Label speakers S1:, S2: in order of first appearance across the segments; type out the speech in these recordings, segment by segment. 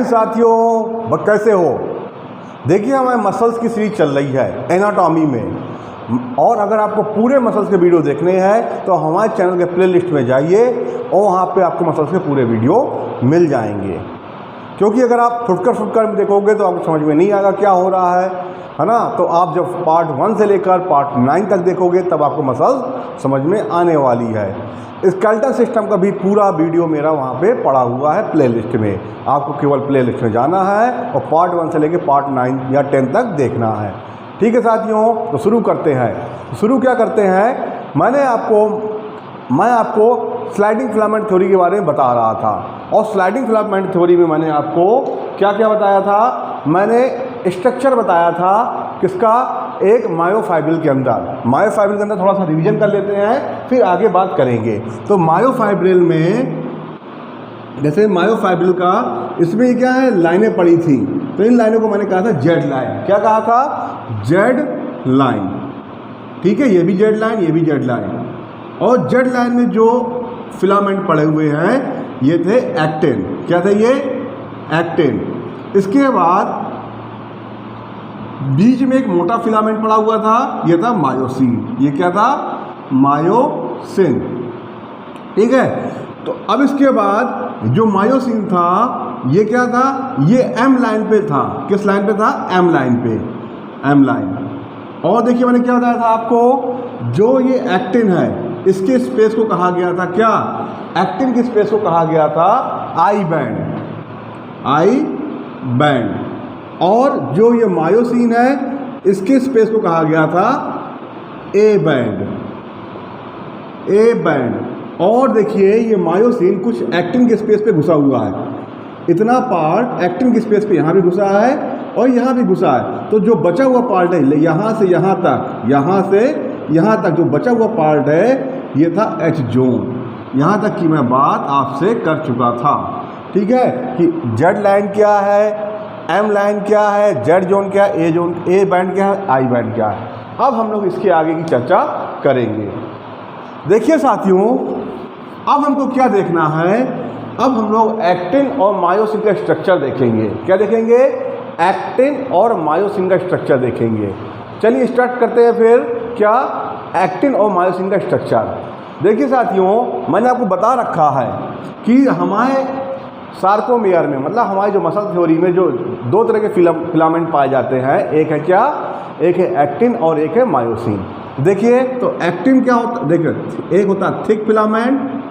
S1: साथियों, कैसे हो? देखिए, हमारे मसल्स की सीरीज चल रही है एनाटॉमी में, और अगर आपको पूरे मसल्स के वीडियो देखने हैं तो हमारे चैनल के प्लेलिस्ट में जाइए और वहाँ पे आपको मसल्स के पूरे वीडियो मिल जाएंगे। क्योंकि अगर आप फुटकर में देखोगे तो आपको समझ में नहीं आएगा क्या हो रहा है ना। तो आप जब पार्ट 1 से लेकर पार्ट 9 तक देखोगे तब आपको मसल्स समझ में आने वाली है। स्केलेटल सिस्टम का भी पूरा वीडियो मेरा वहाँ पे पड़ा हुआ है प्लेलिस्ट में। आपको केवल प्लेलिस्ट में जाना है और पार्ट 1 से लेकर पार्ट 9 या 10 तक देखना है। ठीक है साथियों, तो शुरू करते हैं। शुरू क्या करते हैं, मैं आपको स्लाइडिंग फिलामेंट थ्योरी के बारे में बता रहा था। और स्लाइडिंग फिलामेंट थ्योरी में मैंने आपको क्या क्या बताया था, मैंने स्ट्रक्चर बताया था किसका, एक मायोफाइब्रिल के अंदर। मायोफाइब्रिल के अंदर थोड़ा सा रिवीजन कर लेते हैं, फिर आगे बात करेंगे। तो मायोफाइब्रिल में, जैसे मायोफाइब्रिल का, इसमें क्या है, लाइनें पड़ी थी। तो इन लाइनों को मैंने कहा था जेड लाइन। क्या कहा था? Z line. ठीक है, ये भी जेड लाइन, ये भी जेड लाइन। और जेड लाइन में जो फिलामेंट पड़े हुए हैं ये थे एक्टिन। क्या थे ये? एक्टिन। इसके बाद बीच में एक मोटा फिलामेंट पड़ा हुआ था, ये था मायोसिन। ये क्या था? मायोसिन। ठीक है, तो अब इसके बाद जो मायोसिन था ये क्या था? ये एम लाइन पे था। किस लाइन पे था? एम लाइन पे, एम लाइन। और देखिए मैंने क्या बताया था आपको, जो ये एक्टिन है इसके स्पेस को कहा गया था क्या? एक्टिन के स्पेस को कहा गया था आई बैंड, आई बैंड। और जो ये मायोसिन है इसके स्पेस को कहा गया था ए बैंड, ए बैंड। और देखिए ये मायोसिन कुछ एक्टिन के स्पेस पे घुसा हुआ है। इतना पार्ट एक्टिन के स्पेस पे यहाँ भी घुसा है और यहाँ भी घुसा है। तो जो बचा हुआ पार्ट है यहाँ से यहाँ तक, यहाँ से यहाँ तक जो बचा हुआ पार्ट है ये था एच जोन। यहाँ तक की मैं बात आपसे कर चुका था। ठीक है, कि जेड लाइन क्या है, एम लाइन क्या है, जेड जोन क्या है, ए जोन, ए बैंड क्या है, आई बैंड क्या है। अब हम लोग इसके आगे की चर्चा करेंगे। देखिए साथियों, अब हमको क्या देखना है, अब हम लोग एक्टिन और मायोसिन का स्ट्रक्चर देखेंगे। क्या देखेंगे? एक्टिन और मायोसिन का स्ट्रक्चर देखेंगे। चलिए स्टार्ट करते हैं फिर। क्या? एक्टिन और मायोसिन का स्ट्रक्चर। देखिए साथियों, मैंने आपको बता रखा है कि हमारे सार्कोमेयर में, मतलब हमारी जो मसल थ्योरी में जो दो तरह के फिलामेंट पाए जाते हैं, एक है क्या, एक है एक्टिन और एक है मायोसिन। देखिए तो एक्टिन क्या होता है, देखिए एक होता है थिक फिलामेंट,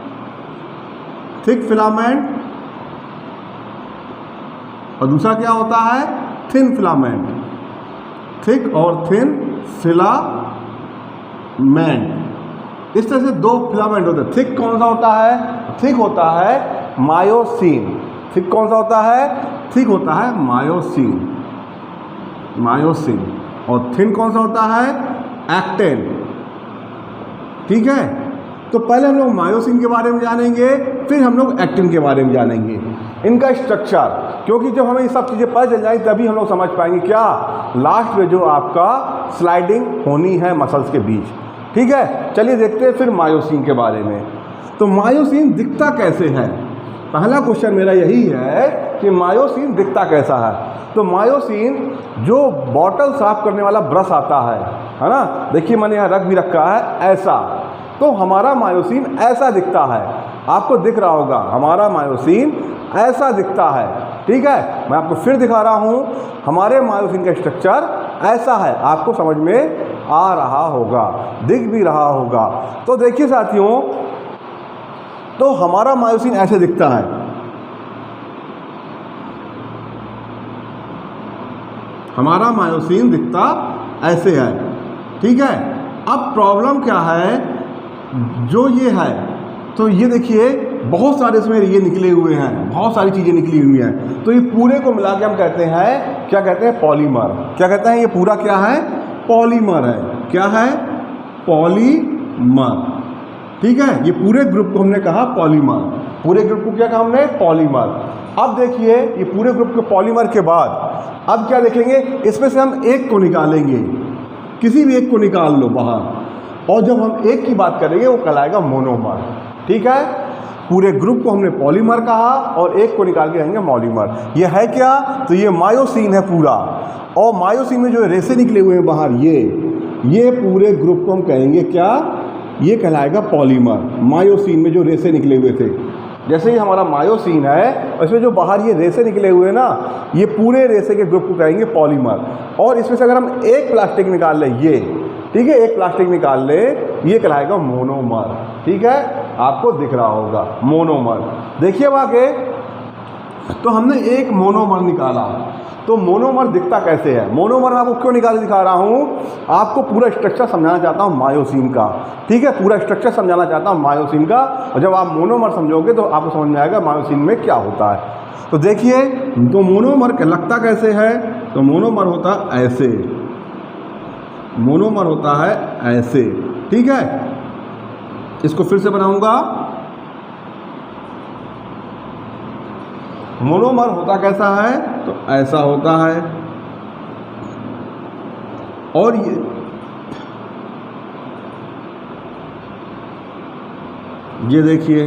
S1: थिक फिलामेंट, और दूसरा क्या होता है? थिन फिलामेंट, थिक और थिन फिलामेंट। इस तरह से दो फिलामेंट होते हैं। थिक कौन सा होता है? थिक होता है मायोसिन। थिक कौन सा होता है? थिक होता है मायोसिन, मायोसिन। और थिन कौन सा होता है? एक्टिन। ठीक है, तो पहले हम लोग मायोसिन के बारे में जानेंगे, फिर हम लोग एक्टिन के बारे में जानेंगे, इनका स्ट्रक्चर। क्योंकि जब हमें ये सब चीज़ें पता चल जाएंगी तभी हम लोग समझ पाएंगे क्या, लास्ट में जो आपका स्लाइडिंग होनी है मसल्स के बीच। ठीक है, चलिए देखते हैं फिर मायोसिन के बारे में। तो मायोसिन दिखता कैसे है? पहला क्वेश्चन मेरा यही है कि मायोसिन दिखता कैसा है। तो मायोसिन जो बॉटल साफ करने वाला ब्रश आता है ना, देखिए मैंने यहाँ रख भी रखा है ऐसा। तो हमारा मायोसिन ऐसा दिखता है, आपको दिख रहा होगा, हमारा मायोसिन ऐसा दिखता है। ठीक है, मैं आपको फिर दिखा रहा हूँ, हमारे मायोसिन का स्ट्रक्चर ऐसा है। आपको समझ में आ रहा होगा, दिख भी रहा होगा। तो देखिए साथियों, तो हमारा मायोसिन ऐसे दिखता है। हमारा मायोसिन दिखता ऐसे है। ठीक है, अब प्रॉब्लम क्या है, जो ये है, तो ये देखिए बहुत सारे इसमें ये निकले हुए हैं, बहुत सारी चीज़ें निकली हुई हैं। तो ये पूरे को मिला के हम कहते हैं, क्या कहते हैं? पॉलीमर। क्या कहते हैं? ये पूरा क्या है? पॉलीमर है। क्या है? पॉलीमर। ठीक है, ये पूरे ग्रुप को हमने कहा पॉलीमर। पूरे ग्रुप को क्या कहा हमने? पॉलीमर। अब देखिए ये पूरे ग्रुप के पॉलीमर के बाद अब क्या देखेंगे, इसमें से हम एक को निकालेंगे, किसी भी एक को निकाल लो बाहर, और जब हम एक की बात करेंगे वो कहलाएगा मोनोमर। ठीक है, पूरे ग्रुप को हमने पॉलीमर कहा और एक को निकाल के कहेंगे मॉलीमर। ये है क्या? तो ये मायोसिन है पूरा, और मायोसिन में जो रेसे निकले हुए हैं बाहर, ये पूरे ग्रुप को हम कहेंगे क्या? ये कहलाएगा पॉलीमर। मायोसिन में जो रेसे निकले हुए थे, जैसे ही हमारा मायोसिन है और इसमें जो बाहर ये रेसे निकले हुए हैं ना, ये पूरे रेसे के ग्रुप को कहेंगे पॉलीमर। और इसमें से अगर हम एक प्लास्टिक निकाल लें, ये ठीक है, एक प्लास्टिक निकाल ले, ये कहलाएगा मोनोमर। ठीक है, आपको दिख रहा होगा मोनोमर। देखिए अब आगे, तो हमने एक मोनोमर निकाला, तो मोनोमर दिखता कैसे है? मोनोमर मैं आपको क्यों निकाल दिखा रहा हूँ? आपको पूरा स्ट्रक्चर समझाना चाहता हूँ मायोसिन का। ठीक है, पूरा स्ट्रक्चर समझाना चाहता हूँ मायोसिन का, और जब आप मोनोमर समझोगे तो आपको समझ में आएगा मायोसिन में क्या होता है। तो देखिए, तो मोनोमर लगता कैसे है? तो मोनोमर होता ऐसे, मोनोमर होता है ऐसे। ठीक है, इसको फिर से बनाऊंगा। मोनोमर होता कैसा है? तो ऐसा होता है, और ये देखिए,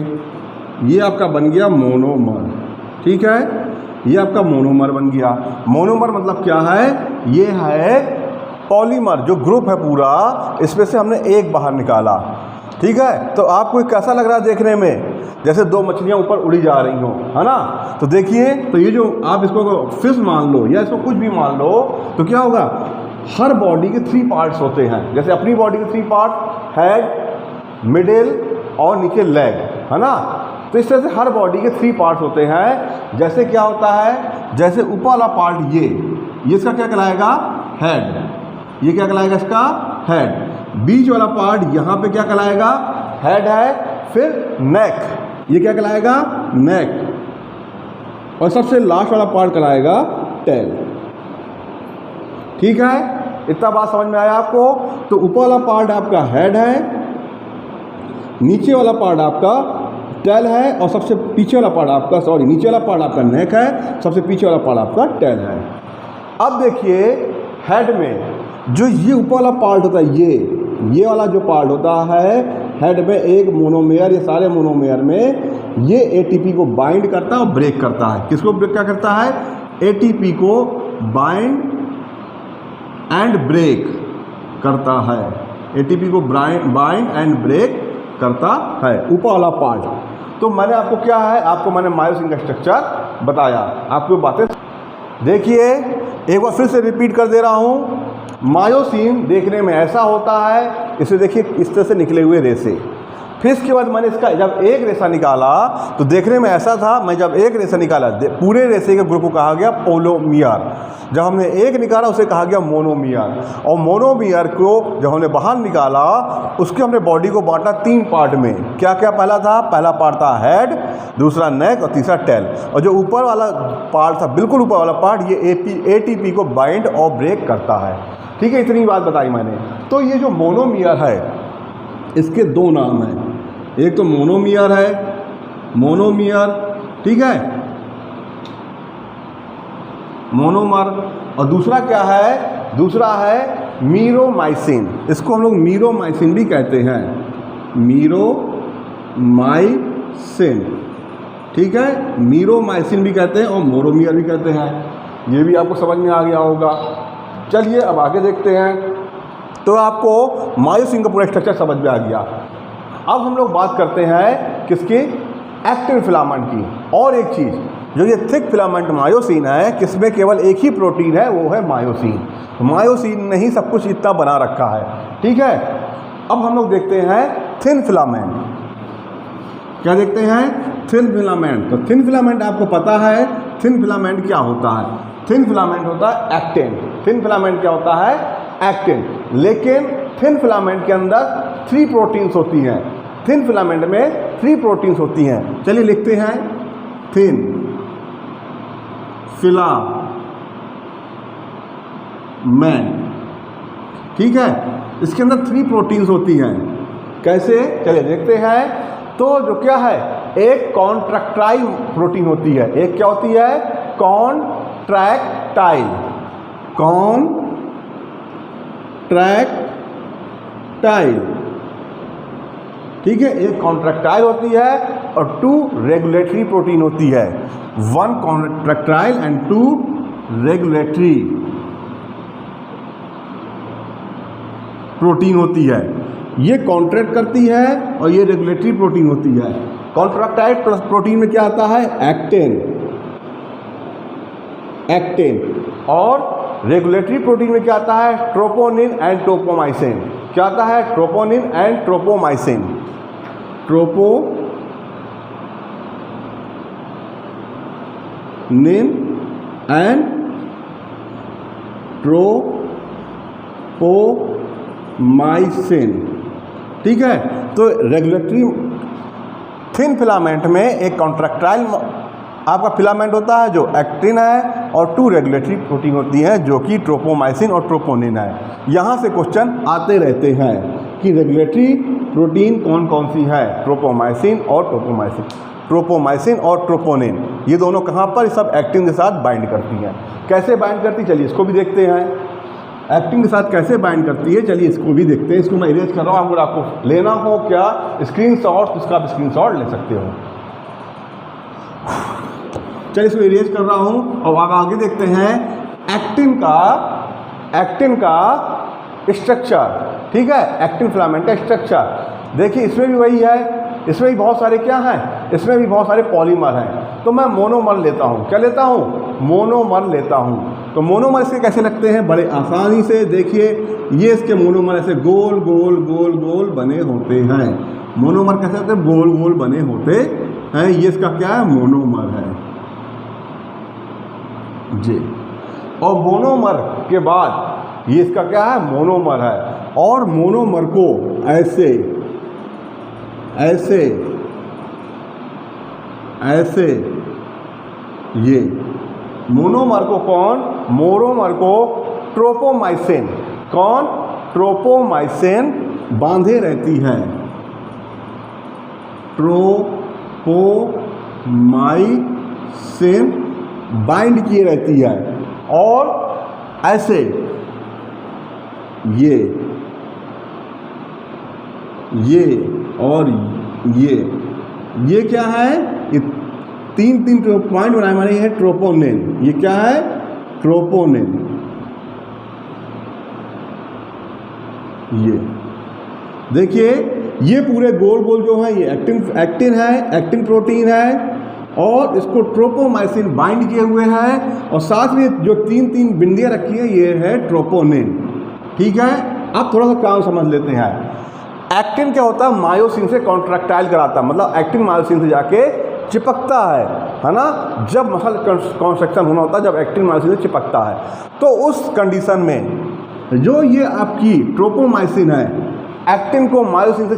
S1: ये आपका बन गया मोनोमर। ठीक है, ये आपका मोनोमर बन गया। मोनोमर मतलब क्या है? ये है पॉलीमर, जो ग्रुप है पूरा, इसमें से हमने एक बाहर निकाला। ठीक है, तो आपको कैसा लग रहा है देखने में? जैसे दो मछलियाँ ऊपर उड़ी जा रही हों, है ना? तो देखिए, तो ये जो आप इसको फिश मान लो या इसको कुछ भी मान लो, तो क्या होगा? हर बॉडी के 3 पार्ट्स होते हैं। जैसे अपनी बॉडी के 3 पार्ट, हेड, मिडिल और नीचे लेग, है ना? तो इस तरह से हर बॉडी के 3 पार्ट्स होते हैं। जैसे क्या होता है? जैसे ऊपर वाला पार्ट ये इसका क्या कहलाएगा? हेड। ये क्या कहलाएगा? इसका हेड। बीच वाला पार्ट यहाँ पे क्या कहलाएगा? हेड है। फिर नेक, ये क्या कहलाएगा? नेक। और सबसे लास्ट वाला पार्ट कहलाएगा टेल। ठीक है, इतना बात समझ में आया आपको? तो ऊपर वाला पार्ट आपका हेड है, नीचे वाला पार्ट आपका टेल है, और सबसे पीछे वाला पार्ट आपका नीचे वाला पार्ट आपका नेक है, सबसे पीछे वाला पार्ट आपका टेल है। अब देखिए, हेड में जो ये ऊपर वाला पार्ट होता है, ये वाला जो पार्ट होता है हेड में, एक मोनोमेयर, ये सारे मोनोमेयर में ये एटीपी को बाइंड करता है और ब्रेक करता है। किसको क्या करता है? एटीपी को बाइंड एंड ब्रेक करता है। एटीपी को बाइंड एंड ब्रेक करता है, ऊपर वाला पार्ट। तो मैंने आपको क्या है? आपको मैंने मायोसिन का स्ट्रक्चर बताया, आपको बातें। देखिए, एक बार फिर से रिपीट कर दे रहा हूँ। मायोसिन देखने में ऐसा होता है, इसे देखिए इस तरह से निकले हुए रेसे। फिर इसके बाद मैंने इसका जब एक रेसा निकाला तो देखने में ऐसा था। मैं जब एक रेसा निकाला, पूरे रेसे के ग्रुप को कहा गया पोलोमियर। जब हमने एक निकाला उसे कहा गया मोनोमियर। और मोनोमियर को जब हमने बाहर निकाला, उसके हमने बॉडी को बांटा 3 पार्ट में। क्या क्या पहला था? पहला पार्ट था हेड, दूसरा नेक और तीसरा टेल। और जो ऊपर वाला पार्ट था, बिल्कुल ऊपर वाला पार्ट, ये एटीपी को बाइंड और ब्रेक करता है। ठीक है, इतनी बात बताई मैंने। तो ये जो मोनोमियर है, इसके 2 नाम हैं। एक तो मोनोमियर है, मोनोमियर, ठीक है, मोनोमर। और दूसरा क्या है? दूसरा है मीरोमाइसिन। इसको हम लोग मीरोमाइसिन भी कहते हैं, मीरोमाइसिन। ठीक है, मीरोमाइसिन भी कहते हैं और मोनोमियर भी कहते हैं। ये भी आपको समझ में आ गया होगा। चलिए अब आगे देखते हैं। तो आपको मायोसिन का पूरा स्ट्रक्चर समझ में आ गया। अब हम लोग बात करते हैं किसकी? एक्टिन फिलामेंट की। और एक चीज़, जो ये थिक फिलामेंट मायोसिन है, किसमें केवल एक ही प्रोटीन है, वो है मायोसिन। मायोसिन ने ही सब कुछ इतना बना रखा है। ठीक है, अब हम लोग देखते हैं थिन फिलामेंट। क्या देखते हैं? Thin filament. तो थिन फिलामेंट आपको पता है, थिन फिलामेंट क्या होता है? थिन फिलामेंट होता है एक्टिन। थिन फिलामेंट क्या होता है? एक्टिन। लेकिन थिन फिलामेंट के अंदर 3 प्रोटीन्स होती हैं। थिन फिलामेंट में 3 प्रोटीन्स होती हैं। चलिए लिखते हैं, थिन फिलामेंट। ठीक है, इसके अंदर 3 प्रोटीन्स होती हैं। कैसे? चलिए देखते हैं। तो जो क्या है, एक कॉन्ट्रैक्टाइल प्रोटीन होती है। एक क्या होती है? कॉन्ट्रैक्टाइल। कॉन्ट्रैक्टाइल, ठीक है, एक कॉन्ट्रैक्टाइल होती है और 2 रेगुलेटरी प्रोटीन होती है। 1 कॉन्ट्रैक्टाइल एंड 2 रेगुलेटरी प्रोटीन होती है। ये कॉन्ट्रैक्ट करती है और ये रेगुलेटरी प्रोटीन होती है। कॉन्ट्रैक्टाइल प्रोटीन में क्या आता है? एक्टिन। और रेगुलेटरी प्रोटीन में क्या आता है? Troponin and ट्रोपोमाइसिन। क्या आता है? Troponin and ट्रोपोमाइसिन। Troponin and ट्रोपोमाइसिन। ठीक है, तो रेगुलेटरी थिन फिलामेंट में एक कॉन्ट्रैक्टाइल आपका फिलामेंट होता है जो एक्टिन है और 2 रेगुलेटरी प्रोटीन होती हैं जो कि ट्रोपोमाइसिन और ट्रोपोनिन है। यहाँ से क्वेश्चन आते रहते हैं कि रेगुलेटरी प्रोटीन कौन कौन सी है? ट्रोपोमाइसिन और ट्रोपोनिन। ये दोनों कहाँ पर? सब एक्टिन के साथ बाइंड करती हैं। कैसे बाइंड करती? चलिए इसको भी देखते हैं। एक्टिन के साथ कैसे बाइंड करती है, चलिए इसको भी देखते हैं। इसको मैं इरेज कर रहा हूँ। अगर आपको लेना हो क्या स्क्रीनशॉट तो इसका आप स्क्रीनशॉट ले सकते हो। चलिए इसको इरेज कर रहा हूँ और अब आगे देखते हैं एक्टिन का स्ट्रक्चर। ठीक है, एक्टिन फिलामेंट का स्ट्रक्चर देखिए, इसमें भी वही है। इसमें भी बहुत सारे क्या हैं? इसमें भी बहुत सारे पॉलीमर हैं। तो मैं मोनोमर लेता हूँ। क्या लेता हूँ? मोनोमर लेता हूँ। तो मोनोमर इसके कैसे लगते हैं? बड़े आसानी से देखिए, ये इसके मोनोमर ऐसे गोल गोल गोल गोल बने होते हैं। मोनोमर कैसे होते हैं? गोल गोल बने होते हैं। ये इसका क्या है? मोनोमर है जी। और मोनोमर के बाद ये इसका क्या है? मोनोमर है। और मोनोमर को ऐसे ये मोनोमर को कौन? मोनोमर को ट्रोपोमाइसिन। कौन? ट्रोपोमाइसिन बांधे रहती है। ट्रोपोमाइसिन बाइंड किए रहती है। और ऐसे ये और ये क्या है? ये 3 पॉइंट बनाए माने है ट्रोपोनिन। ये क्या है? ट्रोपोनिन। ये देखिए, ये पूरे गोल गोल जो है ये एक्टिन है, एक्टिन प्रोटीन है और इसको ट्रोपोमाइसिन बाइंड किए हुए हैं। और साथ में जो 3 बिंदियां रखी है ये है ट्रोपोनिन। ठीक है, अब थोड़ा सा काम समझ लेते हैं। एक्टिन क्या होता है? मायोसिन से कॉन्ट्रैक्टाइल कराता है। मतलब एक्टिन मायोसिन से जाके चिपकता है ना। जब मसल कंस्ट्रक्शन होना होता है, जब एक्टिन मायोसिन से चिपकता है, तो उस कंडीशन में जो ये आपकी ट्रोपोमाइसिन है, एक्टिन को मायोसिन से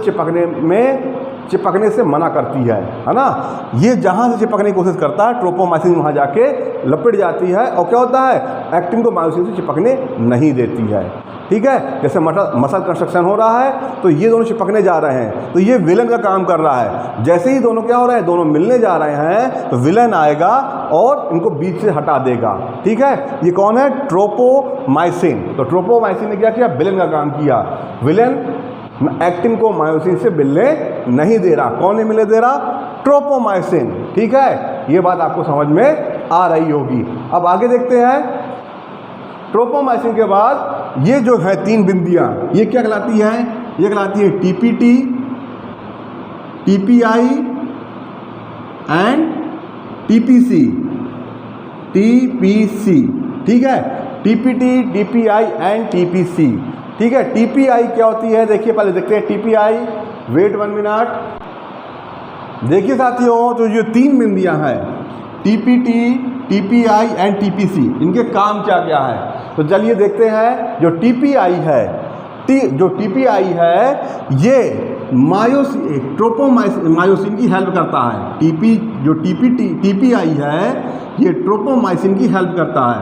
S1: चिपकने से मना करती है ना। ये जहाँ से चिपकने की कोशिश करता है, ट्रोपोमाइसिन वहाँ जाके लपेट जाती है और क्या होता है? एक्टिन को मायोसिन से चिपकने नहीं देती है। ठीक है, जैसे मसल कंस्ट्रक्शन हो रहा है तो ये दोनों चिपकने जा रहे हैं, तो ये विलन का काम कर रहा है। जैसे ही दोनों क्या हो रहे हैं? दोनों मिलने जा रहे हैं तो विलन आएगा और इनको बीच से हटा देगा। ठीक है, ये कौन है? ट्रोपोमाइसिन। तो ट्रोपोमाइसिन ने क्या किया? विलन का काम किया। विलन एक्टिन को मायोसिन से मिलने नहीं दे रहा। कौन नहीं मिलने दे रहा? ट्रोपोमाइसिन। ठीक है, ये बात आपको समझ में आ रही होगी। अब आगे देखते हैं। ट्रोपोमाइसिन के बाद ये जो है 3 बिंदियां, ये क्या कहलाती है? ये कहलाती है टीपीटी, टीपीआई एंड टीपीसी। ठीक है, टीपीटी, टीपीआई एंड टीपीसी। ठीक है, टीपीआई क्या होती है? देखिए, पहले देखते हैं टीपीआई। Wait 1 minute. देखिए साथियों, तो जो 3 बिंदियां हैं टीपीटी, टीपीआई एंड टीपीसी, इनके काम क्या क्या है? तो चलिए देखते हैं। जो टीपीआई है ये मायोसिन की हेल्प करता है। टीपीआई है ये ट्रोपोमाइसिन की हेल्प करता है।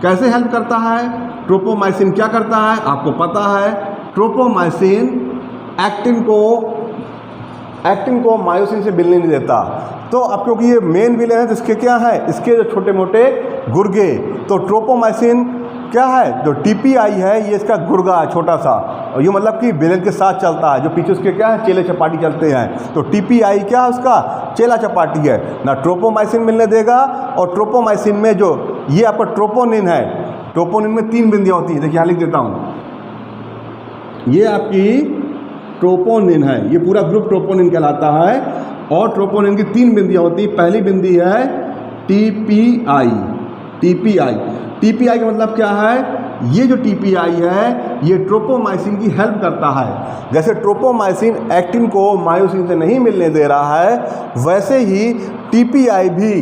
S1: कैसे हेल्प करता है? ट्रोपोमाइसिन क्या करता है? आपको पता है, ट्रोपोमाइसिन एक्टिन को मायोसिन से मिलने नहीं देता। तो अब क्योंकि ये मेन विलेन है तो इसके क्या है? इसके जो छोटे मोटे गुर्गे। तो ट्रोपोमाइसिन क्या है, जो TPI है ये इसका गुर्गा है छोटा सा, और ये मतलब कि बेलन के साथ चलता है, जो पीछे उसके क्या है चेले चपाटी चलते हैं। तो TPI क्या है उसका चेला चपाटी है ना, ट्रोपोमाइसिन मिलने देगा। और ट्रोपोमाइसिन में जो ये आपका ट्रोपोनिन है, ट्रोपोनिन में 3 बिंदियाँ होती हैं, देखिए यहाँ लिख देता हूँ, ये आपकी ट्रोपोनिन है, ये पूरा ग्रुप ट्रोपोनिन कहलाता है। और ट्रोपोनिन की 3 बिंदियाँ होती हैं। पहली बिंदी है TPI। TPI का मतलब क्या है, ये जो TPI है ये ट्रोपोमाइसिन की हेल्प करता है। जैसे ट्रोपोमाइसिन एक्टिन को मायोसिन से नहीं मिलने दे रहा है, वैसे ही TPI भी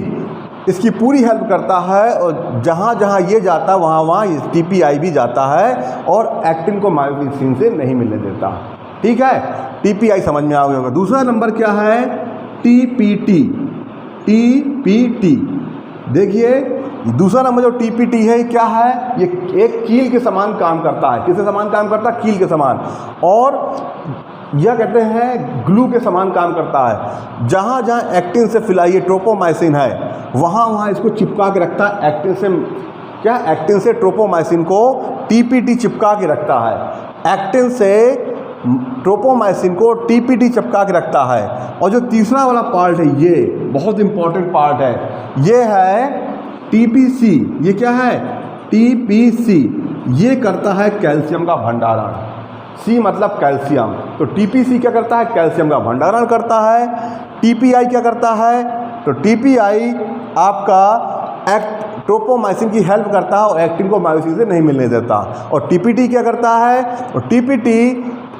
S1: इसकी पूरी हेल्प करता है, और जहाँ जहाँ ये जाता है वहाँ वहाँ ये TPI भी जाता है और एक्टिन को मायोसिन से नहीं मिलने देता। ठीक है, TPI समझ में आ गया होगा। दूसरा नंबर क्या है, TPT। देखिए दूसरा नंबर जो TPT है क्या है, ये एक कील के समान काम करता है। किसके समान काम करता है, कील के समान। और यह कहते हैं ग्लू के समान काम करता है। जहाँ जहाँ एक्टिन से फिलहाल ये ट्रोपोमाइसिन है वहाँ वहाँ इसको चिपका के रखता है। एक्टिन से क्या, एक्टिन से ट्रोपोमाइसिन को TPT चिपका के रखता है। एक्टिन से ट्रोपोमाइसिन को TPT चिपका के रखता है। और जो तीसरा वाला पार्ट है ये बहुत इंपॉर्टेंट पार्ट है, ये है TPC। ये क्या है, TPC, ये करता है कैल्शियम का भंडारण। C मतलब कैल्शियम, तो TPC क्या करता है, कैल्शियम का भंडारण करता है। TPI क्या करता है, तो TPI आपका ट्रोपोमाइसिन की हेल्प करता है और एक्टिन को मायोसिन से नहीं मिलने देता। और TPT क्या करता है, तो TPT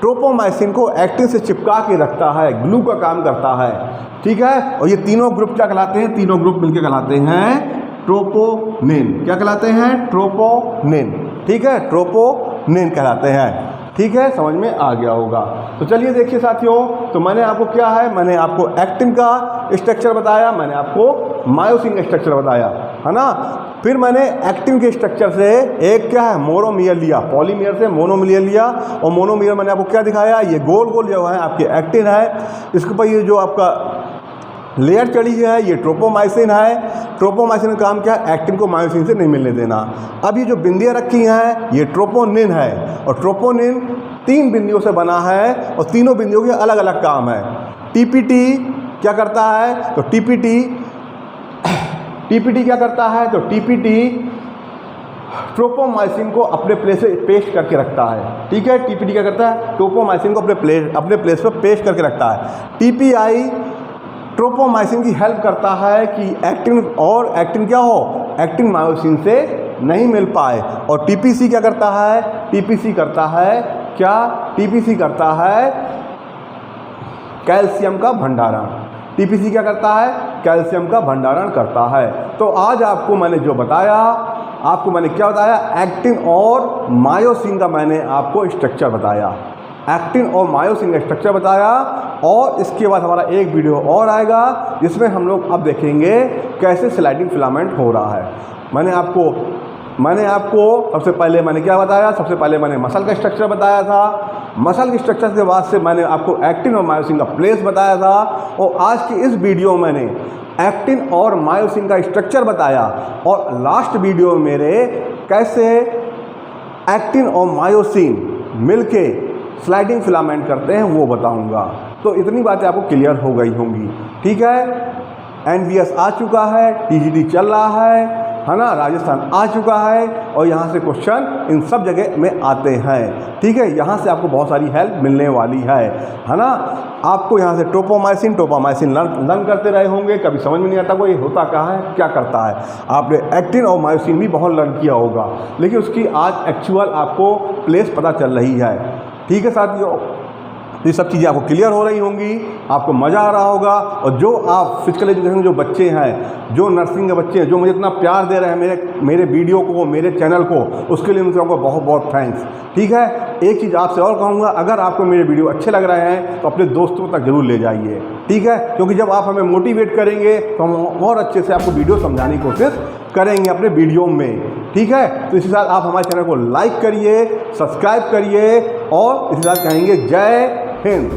S1: ट्रोपोमाइसिन को एक्टिन से चिपका के रखता है, ग्लू का काम करता है। ठीक है, और ये तीनों ग्रुप क्या कहलाते हैं, तीनों ग्रुप मिलकर कहलाते हैं ट्रोपोनिन। क्या कहलाते हैं, ट्रोपोनिन। ठीक है, ट्रोपोनिन कहलाते हैं। ठीक है, समझ में आ गया होगा। तो चलिए देखिए साथियों, तो मैंने आपको क्या है, मैंने आपको एक्टिन का स्ट्रक्चर बताया, मैंने आपको मायोसिन का स्ट्रक्चर बताया, है ना। फिर मैंने एक्टिन के स्ट्रक्चर से एक क्या है मोनोमियर लिया, पॉलीमियर से मोनोमियर लिया। और मोनोमियर मैंने आपको क्या दिखाया, ये गोल गोल जो है आपके एक्टिन है, इसके ऊपर ये जो आपका लेयर चढ़ी है ये ट्रोपोमाइसिन है। ट्रोपोमाइसिन का काम क्या है, एक्टिन को मायोसिन से नहीं मिलने देना। अब ये जो बिंदियाँ रखी हैं ये ट्रोपोनिन है, और ट्रोपोनिन 3 बिंदियों से बना है और तीनों बिंदियों के अलग अलग काम है। TPT क्या करता है, तो TPT क्या करता है, तो TPT ट्रोपोमाइसिन को अपने प्लेस पे पेस्ट करके रखता है। ठीक है, TPT क्या करता है, ट्रोपोमाइसिन को अपने प्लेस पर पेस्ट करके रखता है। TPI ट्रोपोमाइसिन की हेल्प करता है कि एक्टिन क्या हो, एक्टिन मायोसिन से नहीं मिल पाए। और TPC क्या करता है, TPC करता है क्या, TPC करता है कैल्शियम का भंडारण। TPC क्या करता है, कैल्शियम का भंडारण करता है। तो आज आपको मैंने जो बताया, आपको मैंने क्या बताया, एक्टिन और मायोसिन का मैंने आपको स्ट्रक्चर बताया, एक्टिन और मायोसिन का स्ट्रक्चर बताया। और इसके बाद हमारा एक वीडियो और आएगा जिसमें हम लोग अब देखेंगे कैसे स्लाइडिंग फिलामेंट हो रहा है। मैंने आपको सबसे पहले मैंने क्या बताया, सबसे पहले मैंने मसल का स्ट्रक्चर बताया था। मसल के स्ट्रक्चर के बाद से मैंने आपको एक्टिन और मायोसिन का प्लेस बताया था। और आज की इस वीडियो में मैंने एक्टिन और मायोसिन का स्ट्रक्चर बताया। और लास्ट वीडियो में मेरे कैसे एक्टिन और मायोसिन मिलके स्लाइडिंग फिलामेंट करते हैं वो बताऊंगा। तो इतनी बातें आपको क्लियर हो गई होंगी। ठीक है, NVS आ चुका है, TGT चल रहा है ना, राजस्थान आ चुका है, और यहाँ से क्वेश्चन इन सब जगह में आते हैं। ठीक है, यहाँ से आपको बहुत सारी हेल्प मिलने वाली है ना। आपको यहाँ से ट्रोपोमाइसिन लर्न करते रहे होंगे, कभी समझ में नहीं आता कोई होता क्या है, क्या करता है। आपने एक्टिन और मायोसिन भी बहुत लर्न किया होगा, लेकिन उसकी आज एक्चुअल आपको प्लेस पता चल रही है। ठीक है साथियों, ये सब चीज़ें आपको क्लियर हो रही होंगी, आपको मज़ा आ रहा होगा। और जो आप फिजिकल एजुकेशन जो बच्चे हैं, जो नर्सिंग के बच्चे हैं, जो मुझे इतना प्यार दे रहे हैं मेरे वीडियो को, मेरे चैनल को, उसके लिए मुझे आपको बहुत बहुत थैंक्स। ठीक है, एक चीज़ आपसे और कहूँगा, अगर आपको मेरे वीडियो अच्छे लग रहे हैं तो अपने दोस्तों तक जरूर ले जाइए। ठीक है, क्योंकि जब आप हमें मोटिवेट करेंगे तो हम और अच्छे से आपको वीडियो समझाने की कोशिश करेंगे अपने वीडियो में। ठीक है, तो इसी साथ आप हमारे चैनल को लाइक करिए, सब्सक्राइब करिए, और इसी साथ कहेंगे जय हिंद।